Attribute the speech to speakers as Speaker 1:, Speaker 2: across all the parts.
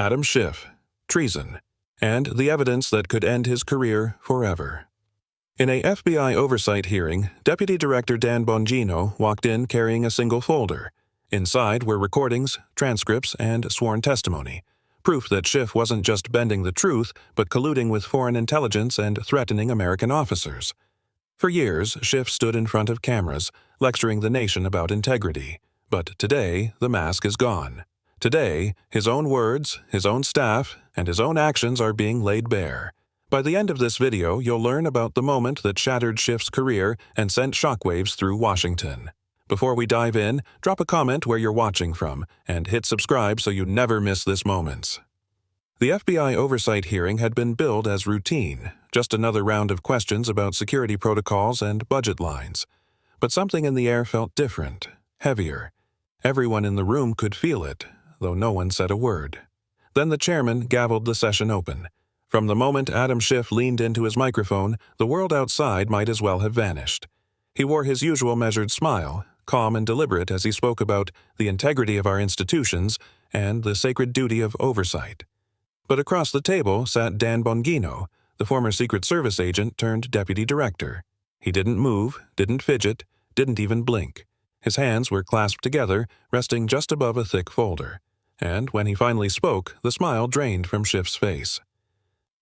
Speaker 1: Adam Schiff, treason, and the evidence that could end his career forever. In a FBI oversight hearing, Deputy Director Dan Bongino walked in carrying a single folder. Inside were recordings, transcripts, and sworn testimony, proof that Schiff wasn't just bending the truth, but colluding with foreign intelligence and threatening American officers. For years, Schiff stood in front of cameras, lecturing the nation about integrity. But today, the mask is gone. Today, his own words, his own staff, and his own actions are being laid bare. By the end of this video, you'll learn about the moment that shattered Schiff's career and sent shockwaves through Washington. Before we dive in, drop a comment where you're watching from, and hit subscribe so you never miss this moment. The FBI oversight hearing had been billed as routine, just another round of questions about security protocols and budget lines. But something in the air felt different, heavier. Everyone in the room could feel it, though no one said a word. Then the chairman gavelled the session open. From the moment Adam Schiff leaned into his microphone, the world outside might as well have vanished. He wore his usual measured smile, calm and deliberate as he spoke about the integrity of our institutions and the sacred duty of oversight. But across the table sat Dan Bongino, the former Secret Service agent turned deputy director. He didn't move, didn't fidget, didn't even blink. His hands were clasped together, resting just above a thick folder. And when he finally spoke, the smile drained from Schiff's face.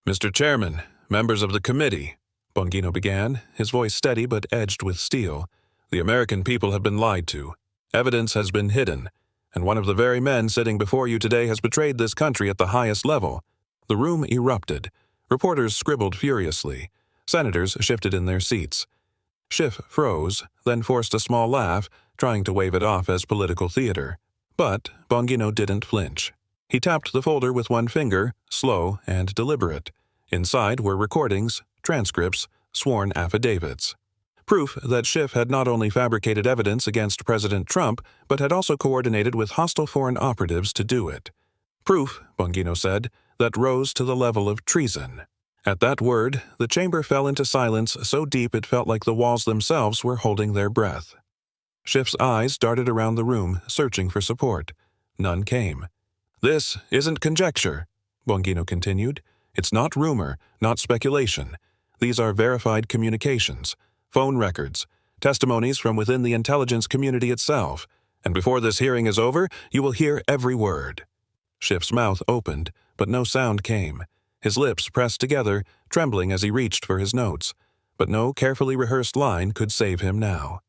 Speaker 1: "Mr. Chairman, members of the committee," Bongino began, his voice steady but edged with steel, "the American people have been lied to. Evidence has been hidden, and one of the very men sitting before you today has betrayed this country at the highest level." The room erupted. Reporters scribbled furiously. Senators shifted in their seats. Schiff froze, then forced a small laugh, trying to wave it off as political theater. But Bongino didn't flinch. He tapped the folder with one finger, slow and deliberate. Inside were recordings, transcripts, sworn affidavits. Proof that Schiff had not only fabricated evidence against President Trump, but had also coordinated with hostile foreign operatives to do it. Proof, Bongino said, that rose to the level of treason. At that word, the chamber fell into silence so deep it felt like the walls themselves were holding their breath. Schiff's eyes darted around the room, searching for support. None came. "This isn't conjecture," Bongino continued. "It's not rumor, not speculation. These are verified communications, phone records, testimonies from within the intelligence community itself. And before this hearing is over, you will hear every word." Schiff's mouth opened, but no sound came. His lips pressed together, trembling as he reached for his notes. But no carefully rehearsed line could save him now.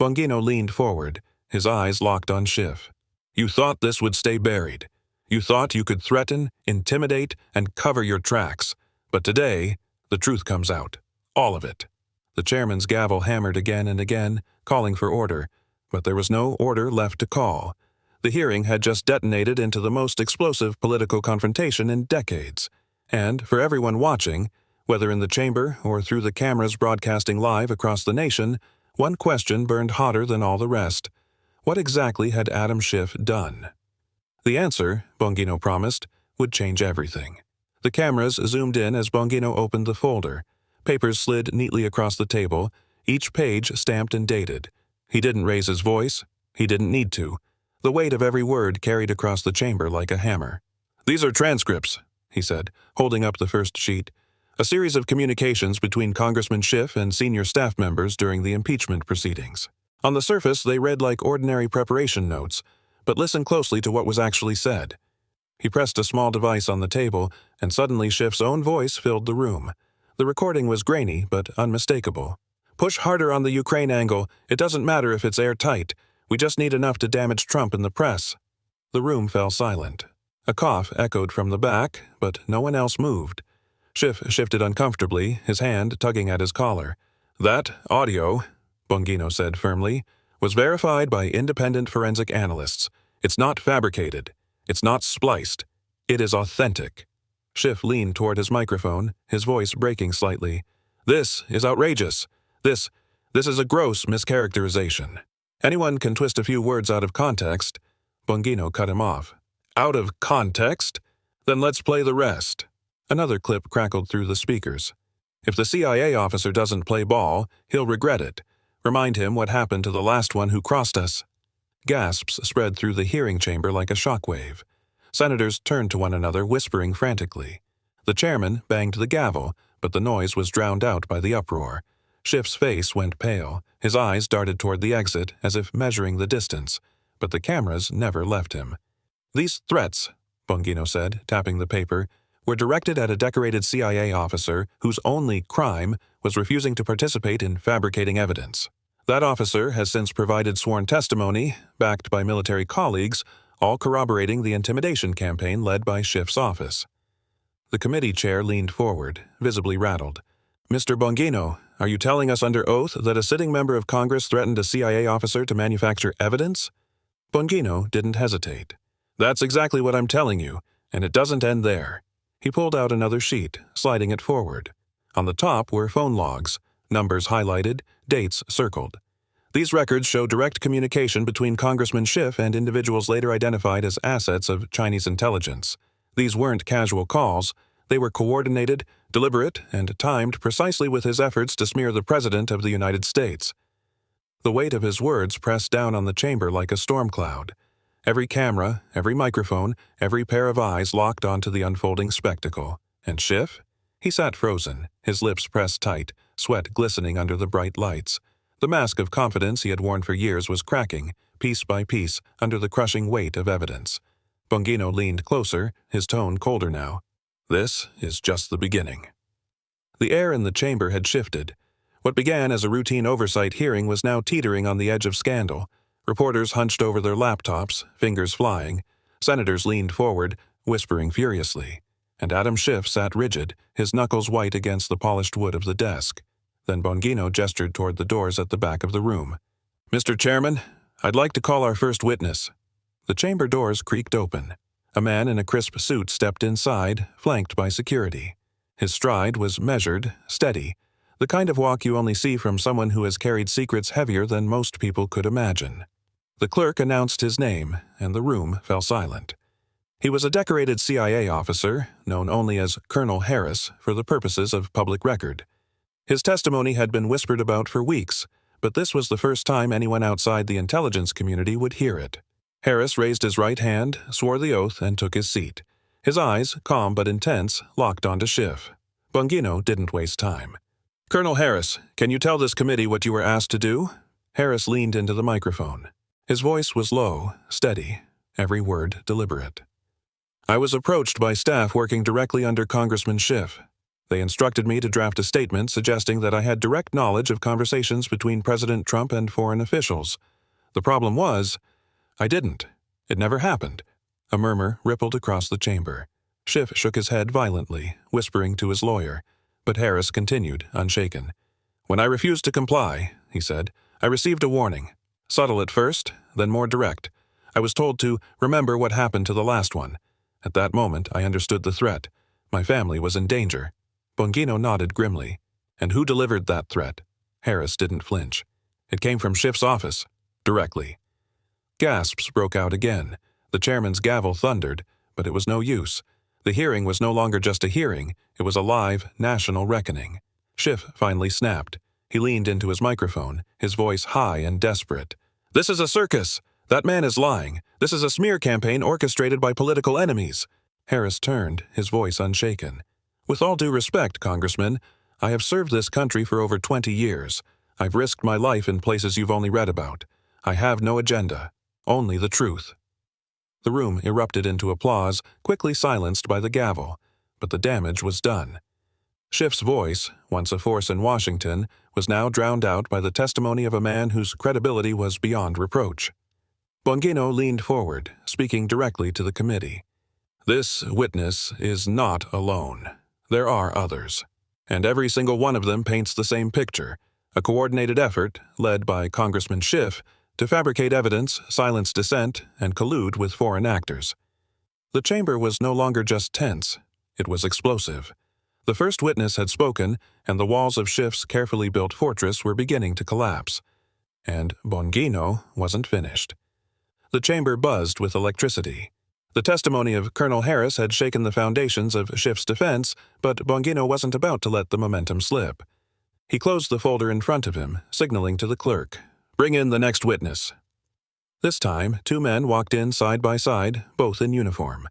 Speaker 1: Bongino leaned forward, his eyes locked on Schiff. "You thought this would stay buried. You thought you could threaten, intimidate, and cover your tracks. But today, the truth comes out. All of it." The chairman's gavel hammered again and again, calling for order. But there was no order left to call. The hearing had just detonated into the most explosive political confrontation in decades. And for everyone watching, whether in the chamber or through the cameras broadcasting live across the nation, one question burned hotter than all the rest. What exactly had Adam Schiff done? The answer, Bongino promised, would change everything. The cameras zoomed in as Bongino opened the folder. Papers slid neatly across the table, each page stamped and dated. He didn't raise his voice. He didn't need to. The weight of every word carried across the chamber like a hammer. "These are transcripts," he said, holding up the first sheet. "A series of communications between Congressman Schiff and senior staff members during the impeachment proceedings. On the surface, they read like ordinary preparation notes, but listen closely to what was actually said." He pressed a small device on the table, and suddenly Schiff's own voice filled the room. The recording was grainy, but unmistakable. "Push harder on the Ukraine angle. It doesn't matter if it's airtight. We just need enough to damage Trump in the press." The room fell silent. A cough echoed from the back, but no one else moved. Schiff shifted uncomfortably, his hand tugging at his collar. "That audio," Bongino said firmly, "was verified by independent forensic analysts. It's not fabricated. It's not spliced. It is authentic." Schiff leaned toward his microphone, his voice breaking slightly. "This is outrageous. This is a gross mischaracterization. Anyone can twist a few words out of context." Bongino cut him off. "Out of context? Then let's play the rest." Another clip crackled through the speakers. "If the CIA officer doesn't play ball, he'll regret it. Remind him what happened to the last one who crossed us." Gasps spread through the hearing chamber like a shockwave. Senators turned to one another, whispering frantically. The chairman banged the gavel, but the noise was drowned out by the uproar. Schiff's face went pale. His eyes darted toward the exit, as if measuring the distance, but the cameras never left him. "These threats," Bongino said, tapping the paper, "were directed at a decorated CIA officer whose only crime was refusing to participate in fabricating evidence. That officer has since provided sworn testimony, backed by military colleagues, all corroborating the intimidation campaign led by Schiff's office." The committee chair leaned forward, visibly rattled. "Mr. Bongino, are you telling us under oath that a sitting member of Congress threatened a CIA officer to manufacture evidence?" Bongino didn't hesitate. "That's exactly what I'm telling you, and it doesn't end there." He pulled out another sheet, sliding it forward. On the top were phone logs, numbers highlighted, dates circled. These records show direct communication between Congressman Schiff and individuals later identified as assets of Chinese intelligence. These weren't casual calls. They were coordinated, deliberate, and timed precisely with his efforts to smear the President of the United States. The weight of his words pressed down on the chamber like a storm cloud. Every camera, every microphone, every pair of eyes locked onto the unfolding spectacle. And Schiff? He sat frozen, his lips pressed tight, sweat glistening under the bright lights. The mask of confidence he had worn for years was cracking, piece by piece, under the crushing weight of evidence. Bongino leaned closer, his tone colder now. "This is just the beginning." The air in the chamber had shifted. What began as a routine oversight hearing was now teetering on the edge of scandal. Reporters hunched over their laptops, fingers flying. Senators leaned forward, whispering furiously. And Adam Schiff sat rigid, his knuckles white against the polished wood of the desk. Then Bongino gestured toward the doors at the back of the room. "Mr. Chairman, I'd like to call our first witness." The chamber doors creaked open. A man in a crisp suit stepped inside, flanked by security. His stride was measured, steady, the kind of walk you only see from someone who has carried secrets heavier than most people could imagine. The clerk announced his name, and the room fell silent. He was a decorated CIA officer, known only as Colonel Harris for the purposes of public record. His testimony had been whispered about for weeks, but this was the first time anyone outside the intelligence community would hear it. Harris raised his right hand, swore the oath, and took his seat. His eyes, calm but intense, locked onto Schiff. Bongino didn't waste time. "Colonel Harris, can you tell this committee what you were asked to do?" Harris leaned into the microphone. His voice was low, steady, every word deliberate. "I was approached by staff working directly under Congressman Schiff. They instructed me to draft a statement suggesting that I had direct knowledge of conversations between President Trump and foreign officials. The problem was, I didn't. It never happened." A murmur rippled across the chamber. Schiff shook his head violently, whispering to his lawyer, but Harris continued, unshaken. "When I refused to comply," he said, "I received a warning. Subtle at first, then more direct. I was told to remember what happened to the last one. At that moment, I understood the threat. My family was in danger." Bongino nodded grimly. "And who delivered that threat?" Harris didn't flinch. "It came from Schiff's office, directly." Gasps broke out again. The chairman's gavel thundered, but it was no use. The hearing was no longer just a hearing, it was a live, national reckoning. Schiff finally snapped. He leaned into his microphone, his voice high and desperate. "This is a circus! That man is lying! This is a smear campaign orchestrated by political enemies!" Harris turned, his voice unshaken. "With all due respect, Congressman, I have served this country for over 20 years. I've risked my life in places you've only read about. I have no agenda. Only the truth." The room erupted into applause, quickly silenced by the gavel, but the damage was done. Schiff's voice, once a force in Washington, was now drowned out by the testimony of a man whose credibility was beyond reproach. Bongino leaned forward, speaking directly to the committee. "This witness is not alone. There are others, and every single one of them paints the same picture, a coordinated effort, led by Congressman Schiff, to fabricate evidence, silence dissent, and collude with foreign actors." The chamber was no longer just tense, it was explosive. The first witness had spoken, and the walls of Schiff's carefully built fortress were beginning to collapse. And Bongino wasn't finished. The chamber buzzed with electricity. The testimony of Colonel Harris had shaken the foundations of Schiff's defense, but Bongino wasn't about to let the momentum slip. He closed the folder in front of him, signaling to the clerk, "Bring in the next witness." This time, two men walked in side by side, both in uniform.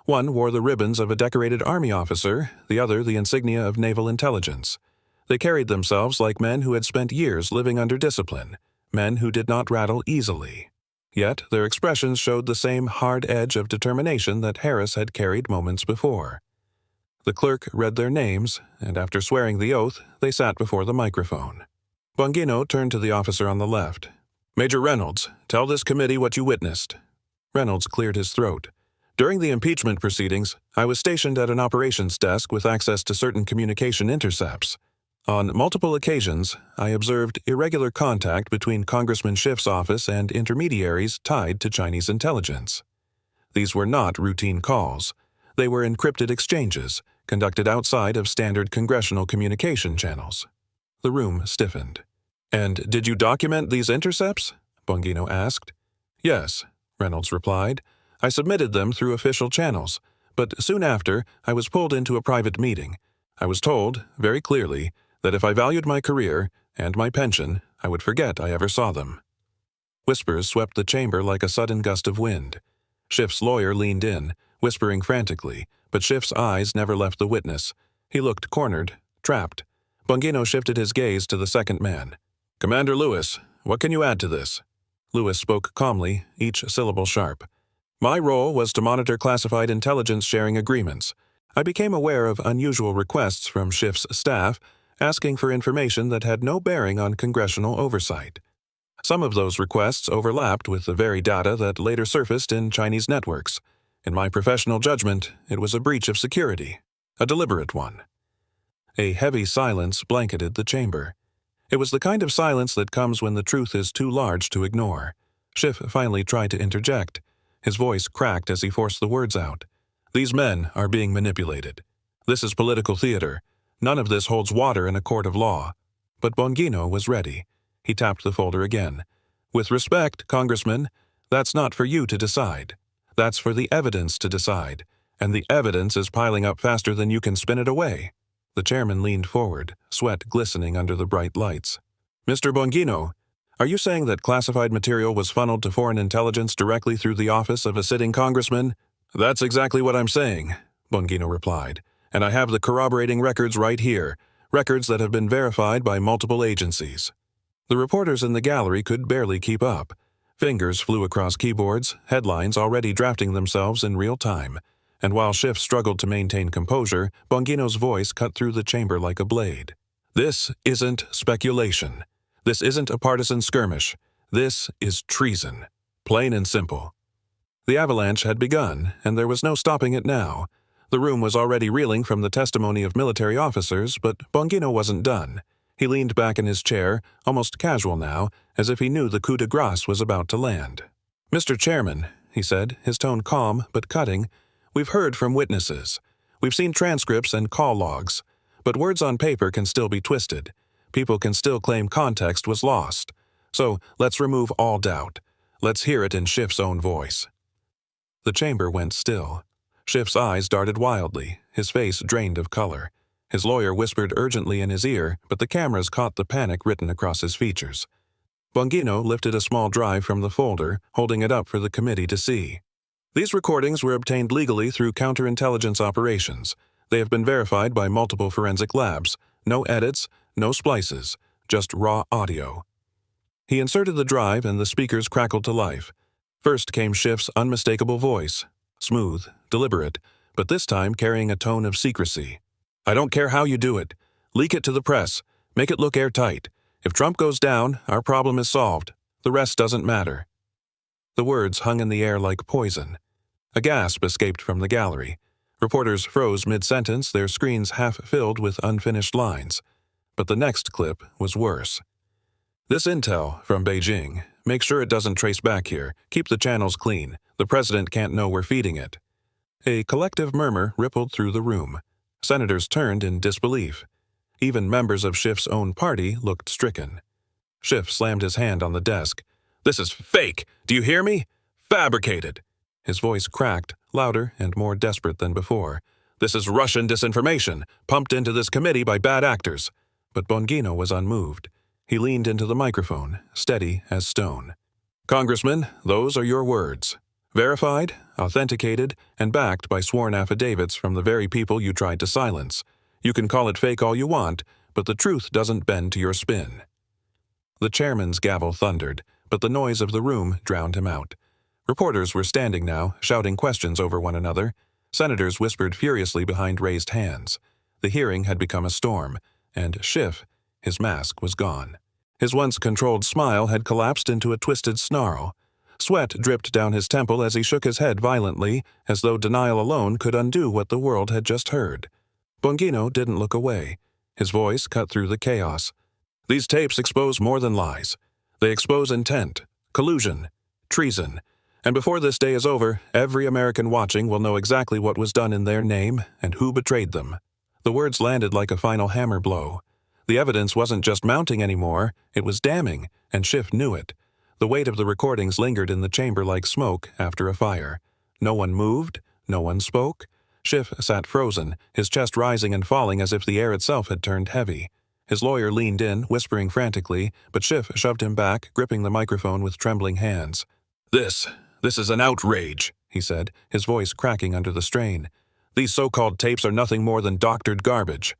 Speaker 1: One wore the ribbons of a decorated army officer, the other the insignia of naval intelligence. They carried themselves like men who had spent years living under discipline, men who did not rattle easily. Yet their expressions showed the same hard edge of determination that Harris had carried moments before. The clerk read their names, and after swearing the oath, they sat before the microphone. Bongino turned to the officer on the left. "Major Reynolds, tell this committee what you witnessed." Reynolds cleared his throat. "During the impeachment proceedings, I was stationed at an operations desk with access to certain communication intercepts. On multiple occasions, I observed irregular contact between Congressman Schiff's office and intermediaries tied to Chinese intelligence. These were not routine calls. They were encrypted exchanges, conducted outside of standard congressional communication channels." The room stiffened. "And did you document these intercepts?" Bongino asked. "Yes," Reynolds replied. "I submitted them through official channels, but soon after, I was pulled into a private meeting. I was told, very clearly, that if I valued my career and my pension, I would forget I ever saw them." Whispers swept the chamber like a sudden gust of wind. Schiff's lawyer leaned in, whispering frantically, but Schiff's eyes never left the witness. He looked cornered, trapped. Bongino shifted his gaze to the second man. "Commander Lewis, what can you add to this?" Lewis spoke calmly, each syllable sharp. "My role was to monitor classified intelligence sharing agreements. I became aware of unusual requests from Schiff's staff asking for information that had no bearing on congressional oversight. Some of those requests overlapped with the very data that later surfaced in Chinese networks. In my professional judgment, it was a breach of security, a deliberate one." A heavy silence blanketed the chamber. It was the kind of silence that comes when the truth is too large to ignore. Schiff finally tried to interject. His voice cracked as he forced the words out. "These men are being manipulated. This is political theater. None of this holds water in a court of law." But Bongino was ready. He tapped the folder again. "With respect, Congressman, that's not for you to decide. That's for the evidence to decide, and the evidence is piling up faster than you can spin it away." The chairman leaned forward, sweat glistening under the bright lights. "Mr. Bongino, are you saying that classified material was funneled to foreign intelligence directly through the office of a sitting congressman?" "That's exactly what I'm saying," Bongino replied. "And I have the corroborating records right here, records that have been verified by multiple agencies." The reporters in the gallery could barely keep up. Fingers flew across keyboards, headlines already drafting themselves in real time. And while Schiff struggled to maintain composure, Bongino's voice cut through the chamber like a blade. "This isn't speculation. This isn't a partisan skirmish. This is treason. Plain and simple." The avalanche had begun, and there was no stopping it now. The room was already reeling from the testimony of military officers, but Bongino wasn't done. He leaned back in his chair, almost casual now, as if he knew the coup de grace was about to land. "Mr. Chairman," he said, his tone calm but cutting, "we've heard from witnesses. We've seen transcripts and call logs. But words on paper can still be twisted. People can still claim context was lost. So let's remove all doubt. Let's hear it in Schiff's own voice." The chamber went still. Schiff's eyes darted wildly, his face drained of color. His lawyer whispered urgently in his ear, but the cameras caught the panic written across his features. Bongino lifted a small drive from the folder, holding it up for the committee to see. "These recordings were obtained legally through counterintelligence operations. They have been verified by multiple forensic labs. No edits, no splices, just raw audio." He inserted the drive and the speakers crackled to life. First came Schiff's unmistakable voice, smooth, deliberate, but this time carrying a tone of secrecy. "I don't care how you do it. Leak it to the press. Make it look airtight. If Trump goes down, our problem is solved. The rest doesn't matter." The words hung in the air like poison. A gasp escaped from the gallery. Reporters froze mid-sentence, their screens half filled with unfinished lines. But the next clip was worse. "This intel from Beijing. Make sure it doesn't trace back here. Keep the channels clean. The president can't know we're feeding it." A collective murmur rippled through the room. Senators turned in disbelief. Even members of Schiff's own party looked stricken. Schiff slammed his hand on the desk. "This is fake! Do you hear me? Fabricated!" His voice cracked, louder and more desperate than before. "This is Russian disinformation, pumped into this committee by bad actors." But Bongino was unmoved. He leaned into the microphone, steady as stone. "Congressman, those are your words. Verified, authenticated, and backed by sworn affidavits from the very people you tried to silence. You can call it fake all you want, but the truth doesn't bend to your spin. The chairman's gavel thundered, but the noise of the room drowned him out. Reporters were standing now, shouting questions over one another. Senators whispered furiously behind raised hands. The hearing had become a storm, and Schiff, his mask was gone. His once controlled smile had collapsed into a twisted snarl. Sweat dripped down his temple as he shook his head violently, as though denial alone could undo what the world had just heard. Bongino didn't look away. His voice cut through the chaos. These tapes expose more than lies. They expose intent, collusion, treason. And before this day is over, every American watching will know exactly what was done in their name and who betrayed them. The words landed like a final hammer blow. The evidence wasn't just mounting anymore, it was damning, and Schiff knew it. The weight of the recordings lingered in the chamber like smoke after a fire. No one moved, no one spoke. Schiff sat frozen, his chest rising and falling as if the air itself had turned heavy. His lawyer leaned in, whispering frantically, but Schiff shoved him back, gripping the microphone with trembling hands. This is an outrage, he said, his voice cracking under the strain. These so-called tapes are nothing more than doctored garbage.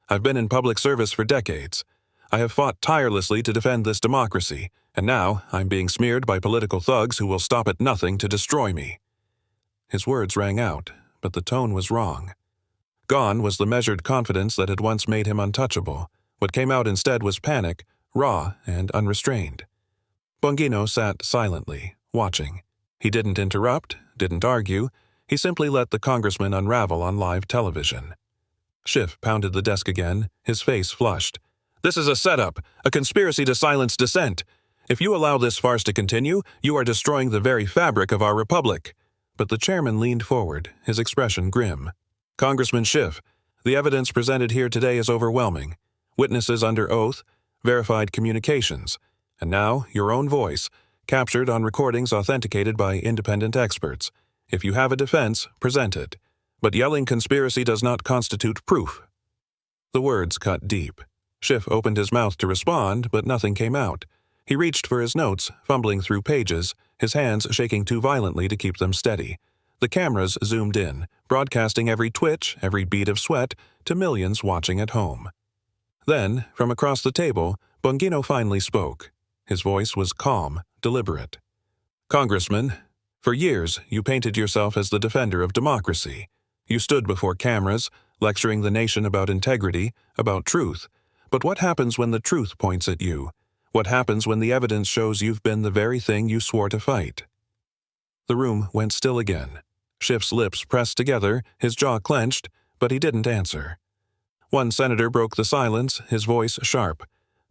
Speaker 1: I've been in public service for decades. I have fought tirelessly to defend this democracy, and now I'm being smeared by political thugs who will stop at nothing to destroy me. His words rang out, but the tone was wrong. Gone was the measured confidence that had once made him untouchable. What came out instead was panic, raw and unrestrained. Bongino sat silently, watching. He didn't interrupt, didn't argue. He simply let the congressman unravel on live television. Schiff pounded the desk again, his face flushed. This is a setup, a conspiracy to silence dissent. If you allow this farce to continue, you are destroying the very fabric of our republic. But the chairman leaned forward, his expression grim. Congressman Schiff, the evidence presented here today is overwhelming. Witnesses under oath, verified communications, and now your own voice, captured on recordings authenticated by independent experts. If you have a defense, present it. But yelling conspiracy does not constitute proof. The words cut deep. Schiff opened his mouth to respond, but nothing came out. He reached for his notes, fumbling through pages, his hands shaking too violently to keep them steady. The cameras zoomed in, broadcasting every twitch, every bead of sweat, to millions watching at home. Then, from across the table, Bongino finally spoke. His voice was calm, deliberate. Congressman, for years you painted yourself as the defender of democracy. You stood before cameras, lecturing the nation about integrity, about truth. But what happens when the truth points at you? What happens when the evidence shows you've been the very thing you swore to fight? The room went still again. Schiff's lips pressed together, his jaw clenched, but he didn't answer. One senator broke the silence, his voice sharp.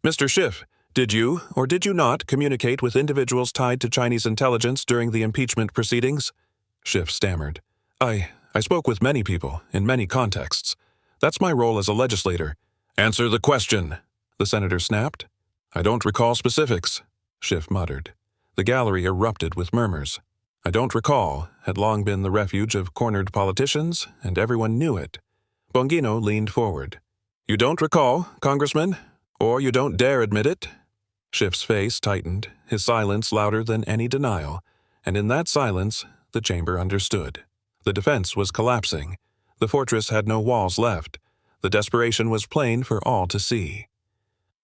Speaker 1: Mr. Schiff, did you, or did you not, communicate with individuals tied to Chinese intelligence during the impeachment proceedings? Schiff stammered. I spoke with many people, in many contexts. That's my role as a legislator. Answer the question, the senator snapped. I don't recall specifics, Schiff muttered. The gallery erupted with murmurs. I don't recall had long been the refuge of cornered politicians, and everyone knew it. Bongino leaned forward. You don't recall, Congressman? Or you don't dare admit it? Schiff's face tightened, his silence louder than any denial, and in that silence, the chamber understood. The defense was collapsing. The fortress had no walls left. The desperation was plain for all to see.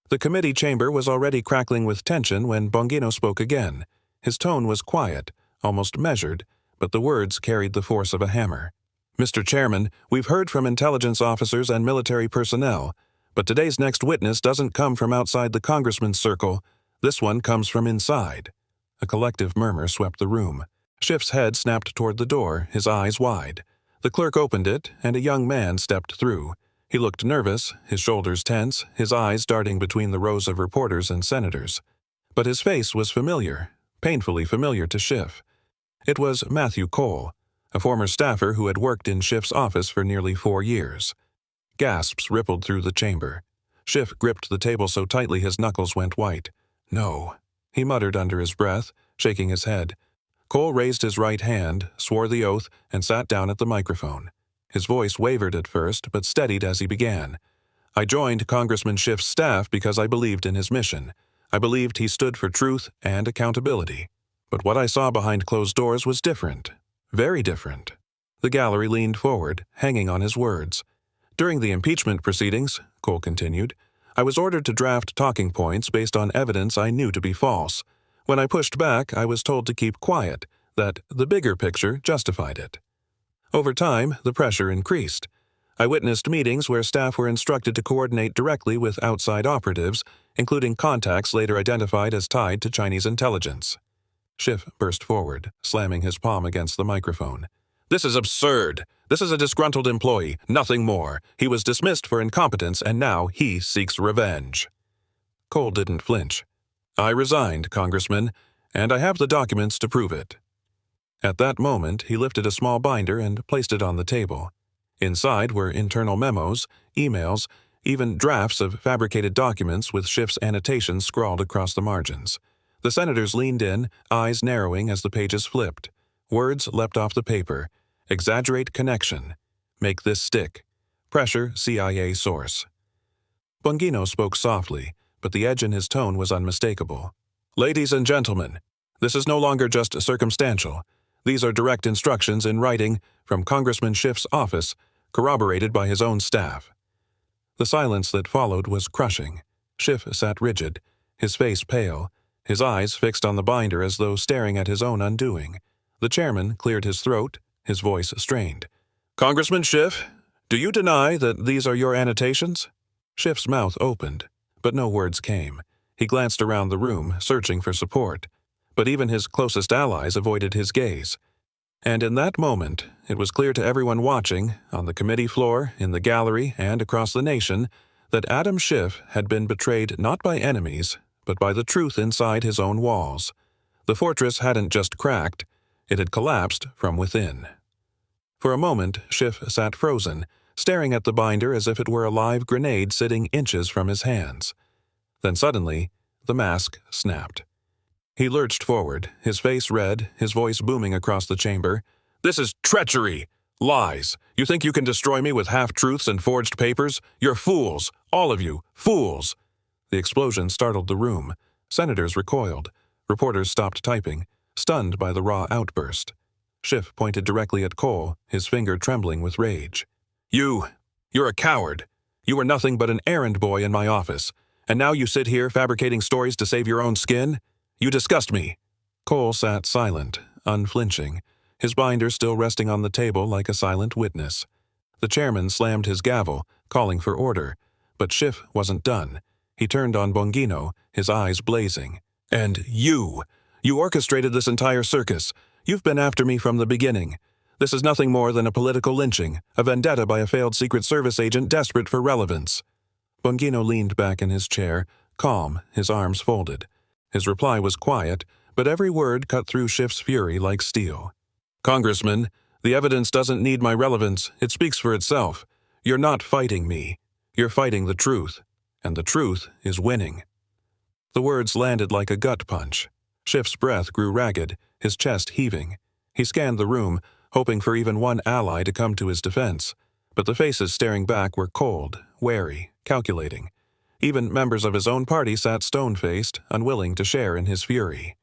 Speaker 1: The committee chamber was already crackling with tension when Bongino spoke again. His tone was quiet, almost measured, but the words carried the force of a hammer. Mr. Chairman, we've heard from intelligence officers and military personnel, but today's next witness doesn't come from outside the congressman's circle. This one comes from inside. A collective murmur swept the room. Schiff's head snapped toward the door, his eyes wide. The clerk opened it, and a young man stepped through. He looked nervous, his shoulders tense, his eyes darting between the rows of reporters and senators. But his face was familiar, painfully familiar to Schiff. It was Matthew Cole, a former staffer who had worked in Schiff's office for nearly 4 years. Gasps rippled through the chamber. Schiff gripped the table so tightly his knuckles went white. No, he muttered under his breath, shaking his head. Cole raised his right hand, swore the oath, and sat down at the microphone. His voice wavered at first, but steadied as he began. I joined Congressman Schiff's staff because I believed in his mission. I believed he stood for truth and accountability. But what I saw behind closed doors was different. Very different. The gallery leaned forward, hanging on his words. During the impeachment proceedings, Cole continued, I was ordered to draft talking points based on evidence I knew to be false. When I pushed back, I was told to keep quiet, that the bigger picture justified it. Over time, the pressure increased. I witnessed meetings where staff were instructed to coordinate directly with outside operatives, including contacts later identified as tied to Chinese intelligence. Schiff burst forward, slamming his palm against the microphone. This is absurd. This is a disgruntled employee, nothing more. He was dismissed for incompetence, and now he seeks revenge. Cole didn't flinch. I resigned, Congressman, and I have the documents to prove it. At that moment, he lifted a small binder and placed it on the table. Inside were internal memos, emails, even drafts of fabricated documents with Schiff's annotations scrawled across the margins. The senators leaned in, eyes narrowing as the pages flipped. Words leapt off the paper. Exaggerate connection. Make this stick. Pressure CIA source. Bongino spoke softly, but the edge in his tone was unmistakable. Ladies and gentlemen, this is no longer just circumstantial. These are direct instructions in writing from Congressman Schiff's office, corroborated by his own staff. The silence that followed was crushing. Schiff sat rigid, his face pale, his eyes fixed on the binder as though staring at his own undoing. The chairman cleared his throat, his voice strained. Congressman Schiff, do you deny that these are your annotations? Schiff's mouth opened, but no words came. He glanced around the room, searching for support. But even his closest allies avoided his gaze. And in that moment, it was clear to everyone watching, on the committee floor, in the gallery, and across the nation, that Adam Schiff had been betrayed not by enemies, but by the truth inside his own walls. The fortress hadn't just cracked, it had collapsed from within. For a moment, Schiff sat frozen, staring at the binder as if it were a live grenade sitting inches from his hands. Then suddenly, the mask snapped. He lurched forward, his face red, his voice booming across the chamber. This is treachery! Lies! You think you can destroy me with half-truths and forged papers? You're fools! All of you! Fools! The explosion startled the room. Senators recoiled. Reporters stopped typing, stunned by the raw outburst. Schiff pointed directly at Cole, his finger trembling with rage. You're a coward. You were nothing but an errand boy in my office. And now you sit here fabricating stories to save your own skin? You disgust me. Cole sat silent, unflinching, his binder still resting on the table like a silent witness. The chairman slammed his gavel, calling for order, but Schiff wasn't done. He turned on Bongino, his eyes blazing. And you orchestrated this entire circus. You've been after me from the beginning. This is nothing more than a political lynching, a vendetta by a failed Secret Service agent desperate for relevance. Bongino leaned back in his chair, calm, his arms folded. His reply was quiet, but every word cut through Schiff's fury like steel. Congressman, the evidence doesn't need my relevance. It speaks for itself. You're not fighting me. You're fighting the truth. And the truth is winning. The words landed like a gut punch. Schiff's breath grew ragged, his chest heaving. He scanned the room, hoping for even one ally to come to his defense. But the faces staring back were cold, wary, calculating. Even members of his own party sat stone-faced, unwilling to share in his fury.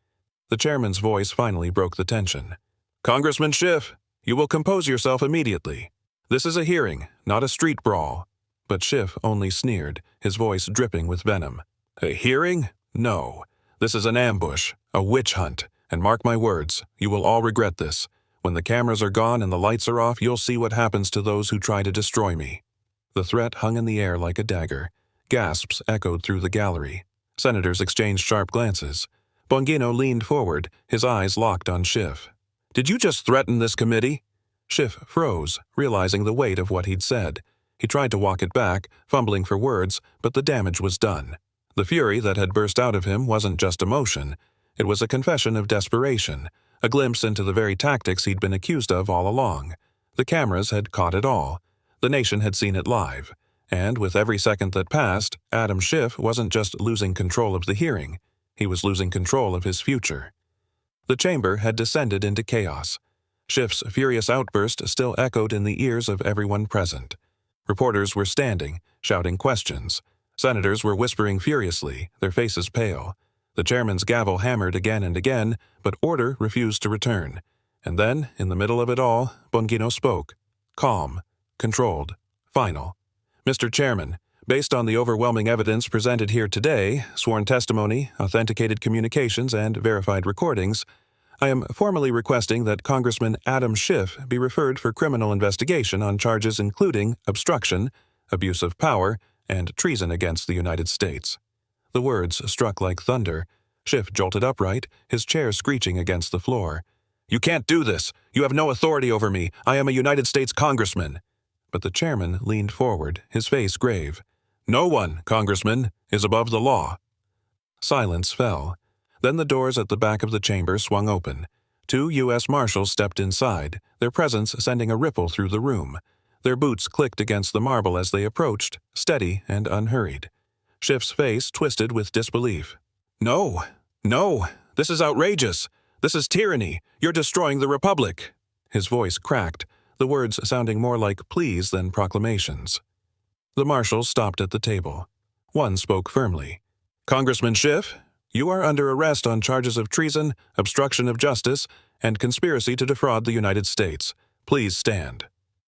Speaker 1: The chairman's voice finally broke the tension. Congressman Schiff, you will compose yourself immediately. This is a hearing, not a street brawl. But Schiff only sneered, his voice dripping with venom. A hearing? No. This is an ambush, a witch hunt, and mark my words, you will all regret this. When the cameras are gone and the lights are off, you'll see what happens to those who try to destroy me. The threat hung in the air like a dagger. Gasps echoed through the gallery. Senators exchanged sharp glances. Bongino leaned forward, his eyes locked on Schiff. Did you just threaten this committee? Schiff froze, realizing the weight of what he'd said. He tried to walk it back, fumbling for words, but the damage was done. The fury that had burst out of him wasn't just emotion. It was a confession of desperation, a glimpse into the very tactics he'd been accused of all along. The cameras had caught it all. The nation had seen it live. And with every second that passed, Adam Schiff wasn't just losing control of the hearing. He was losing control of his future. The chamber had descended into chaos. Schiff's furious outburst still echoed in the ears of everyone present. Reporters were standing, shouting questions. Senators were whispering furiously, their faces pale. The chairman's gavel hammered again and again, but order refused to return. And then, in the middle of it all, Bongino spoke. Calm, controlled, final. Mr. Chairman, based on the overwhelming evidence presented here today, sworn testimony, authenticated communications, and verified recordings, I am formally requesting that Congressman Adam Schiff be referred for criminal investigation on charges including obstruction, abuse of power, and treason against the United States. The words struck like thunder. Schiff jolted upright, his chair screeching against the floor. "You can't do this! You have no authority over me! I am a United States congressman!" But the chairman leaned forward, his face grave. "No one, Congressman, is above the law." Silence fell. Then the doors at the back of the chamber swung open. 2 U.S. Marshals stepped inside, their presence sending a ripple through the room. Their boots clicked against the marble as they approached, steady and unhurried. Schiff's face twisted with disbelief. "No! No! This is outrageous! This is tyranny! You're destroying the Republic!" His voice cracked, the words sounding more like pleas than proclamations. The marshals stopped at the table. One spoke firmly. "Congressman Schiff, you are under arrest on charges of treason, obstruction of justice, and conspiracy to defraud the United States. Please stand."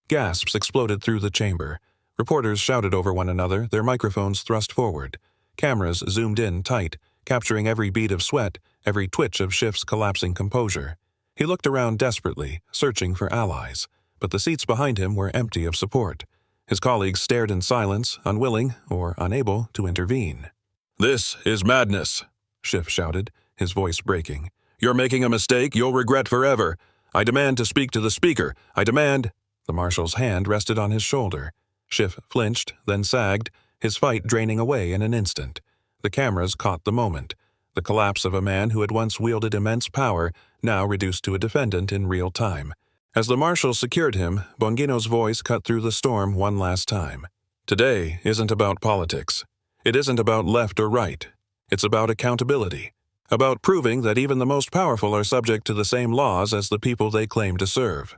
Speaker 1: Gasps exploded through the chamber. Reporters shouted over one another, their microphones thrust forward. Cameras zoomed in tight, capturing every bead of sweat, every twitch of Schiff's collapsing composure. He looked around desperately, searching for allies, but the seats behind him were empty of support. His colleagues stared in silence, unwilling or unable to intervene. "This is madness," Schiff shouted, his voice breaking. "You're making a mistake you'll regret forever. I demand to speak to the Speaker. I demand—" The marshal's hand rested on his shoulder. Schiff flinched, then sagged, his fight draining away in an instant. The cameras caught the moment. The collapse of a man who had once wielded immense power, now reduced to a defendant in real time. As the marshals secured him, Bongino's voice cut through the storm one last time. "Today isn't about politics. It isn't about left or right. It's about accountability. About proving that even the most powerful are subject to the same laws as the people they claim to serve."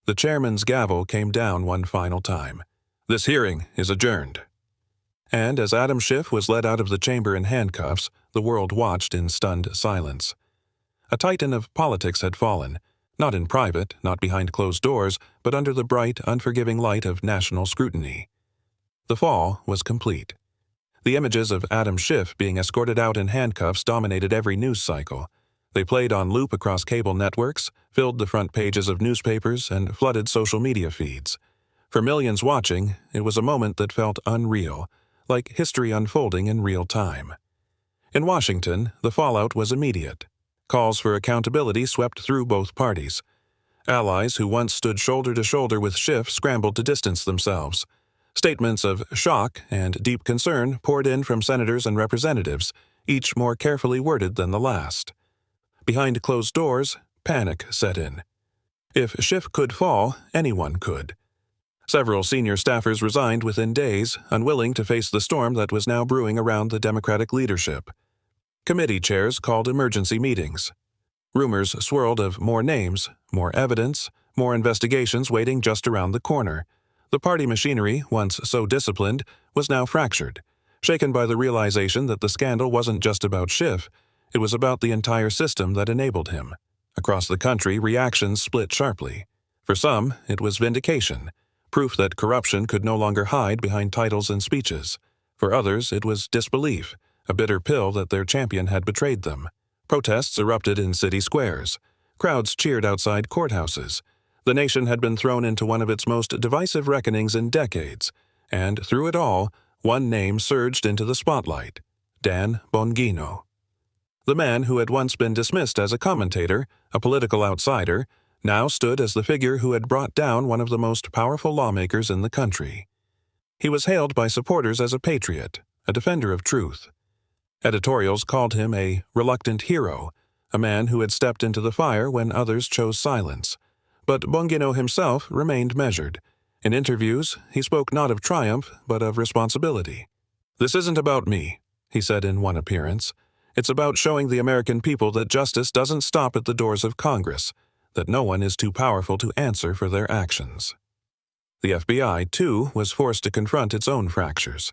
Speaker 1: The chairman's gavel came down one final time. "This hearing is adjourned." And as Adam Schiff was led out of the chamber in handcuffs, the world watched in stunned silence. A titan of politics had fallen, not in private, not behind closed doors, but under the bright, unforgiving light of national scrutiny. The fall was complete. The images of Adam Schiff being escorted out in handcuffs dominated every news cycle. They played on loop across cable networks, filled the front pages of newspapers, and flooded social media feeds. For millions watching, it was a moment that felt unreal, like history unfolding in real time. In Washington, the fallout was immediate. Calls for accountability swept through both parties. Allies who once stood shoulder to shoulder with Schiff scrambled to distance themselves. Statements of shock and deep concern poured in from senators and representatives, each more carefully worded than the last. Behind closed doors, panic set in. If Schiff could fall, anyone could. Several senior staffers resigned within days, unwilling to face the storm that was now brewing around the Democratic leadership. Committee chairs called emergency meetings. Rumors swirled of more names, more evidence, more investigations waiting just around the corner. The party machinery, once so disciplined, was now fractured, shaken by the realization that the scandal wasn't just about Schiff, it was about the entire system that enabled him. Across the country, reactions split sharply. For some, it was vindication, proof that corruption could no longer hide behind titles and speeches. For others, it was disbelief, a bitter pill that their champion had betrayed them. Protests erupted in city squares. Crowds cheered outside courthouses. The nation had been thrown into one of its most divisive reckonings in decades, and through it all, one name surged into the spotlight: Dan Bongino. The man who had once been dismissed as a commentator, a political outsider, now stood as the figure who had brought down one of the most powerful lawmakers in the country. He was hailed by supporters as a patriot, a defender of truth. Editorials called him a reluctant hero, a man who had stepped into the fire when others chose silence. But Bongino himself remained measured. In interviews, he spoke not of triumph, but of responsibility. "This isn't about me," he said in one appearance. "It's about showing the American people that justice doesn't stop at the doors of Congress, that no one is too powerful to answer for their actions." The FBI, too, was forced to confront its own fractures.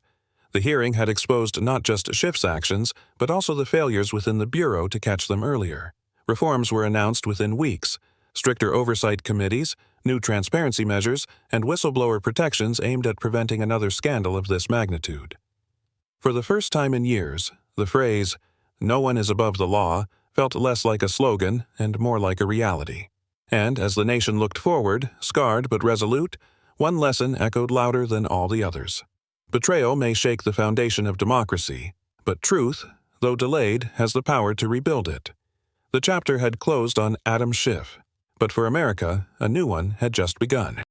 Speaker 1: The hearing had exposed not just Schiff's actions, but also the failures within the Bureau to catch them earlier. Reforms were announced within weeks: stricter oversight committees, new transparency measures, and whistleblower protections aimed at preventing another scandal of this magnitude. For the first time in years, the phrase, "no one is above the law," felt less like a slogan and more like a reality. And as the nation looked forward, scarred but resolute, one lesson echoed louder than all the others. Betrayal may shake the foundation of democracy, but truth, though delayed, has the power to rebuild it. The chapter had closed on Adam Schiff, but for America, a new one had just begun.